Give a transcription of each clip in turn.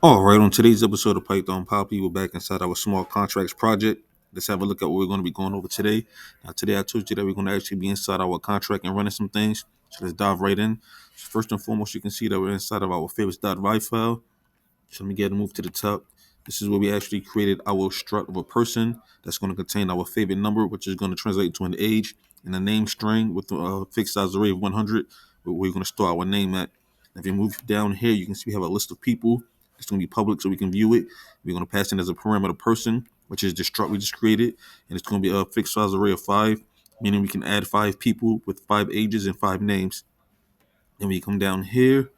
All right, on today's episode of Python Papi, we're back inside our small contracts project. Let's have a look at what we're going to be going over today. Now, today I told you that we're going to actually be inside our contract and running some things. So let's dive right in. So first and foremost, you can see that we're inside of our favorites.vy file. So let me get a move to the top. This is where we actually created our strut of a person that's going to contain our favorite number, which is going to translate to an age, and a name string with a fixed size array of 100, where we're going to store our name at. If you move down here, you can see we have a list of people. It's going to be public so we can view it. We're going to pass in as a parameter person, which is the strut we just created, and it's going to be a fixed size array of 5, meaning we can add 5 people with 5 ages and 5 names. Then we come down here,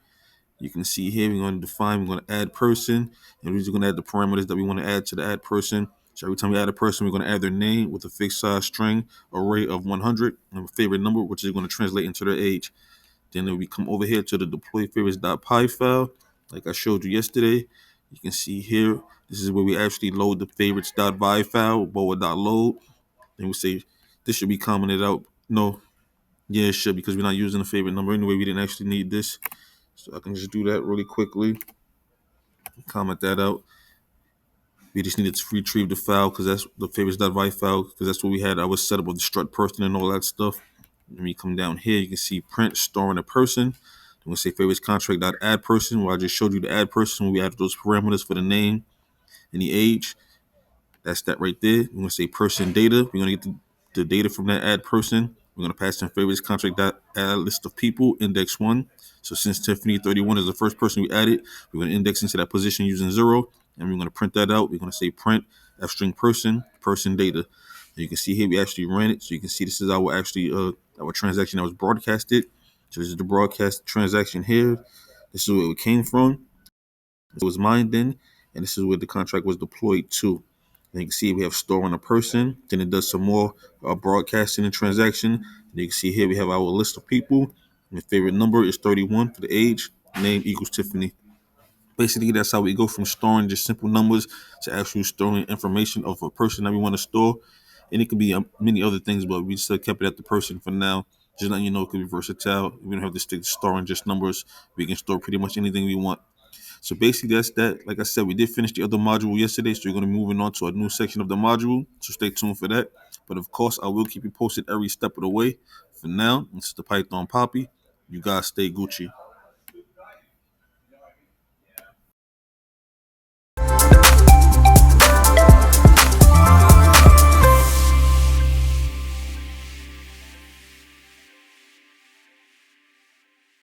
you can see here we're going to define, we're going to add person, and we're just going to add the parameters that we want to add to the add person. So every time we add a person, we're going to add their name with a fixed size string array of 100 and a favorite number, which is going to translate into their age. Then we come over here to the deploy favorites.py file, like I showed you yesterday. You can see here, this is where we actually load the favorites.vy file, boa.load. Then we say this should be commented out. No, yeah, it should, because we're not using the favorite number anyway. We didn't actually need this. So I can just do that really quickly. Comment that out. We just needed to retrieve the file because that's the favorites.vy file, because that's what we had. I was set up with the strut person and all that stuff. When we come down here, you can see print storing a person. I'm gonna say favorites contract.add person, where I just showed you the add person. We added those parameters for the name and the age. That's that right there. We're gonna say person data. We're gonna get the data from that add person. We're gonna pass in favorites contract add list of people, index 1. So since Tiffany 31 is the first person we added, we're gonna index into that position using 0, and we're gonna print that out. We're gonna say print f string person data. And you can see here we actually ran it, so you can see this is our transaction that was broadcasted. So this is the broadcast transaction here. This is where it came from. It was mined in, and this is where the contract was deployed to. And you can see we have store on a person. Then it does some more broadcasting and transaction. And you can see here we have our list of people. And the favorite number is 31 for the age. Name equals Tiffany. Basically, that's how we go from storing just simple numbers to actually storing information of a person that we want to store. And it could be many other things, but we just kept it at the person for now. Just letting you know it could be versatile. We don't have to stick to storing just numbers. We can store pretty much anything we want. So basically, that's that. Like I said, we did finish the other module yesterday, so we're going to be moving on to a new section of the module. So stay tuned for that. But of course, I will keep you posted every step of the way. For now, this is the Python Papi. You guys stay Gucci.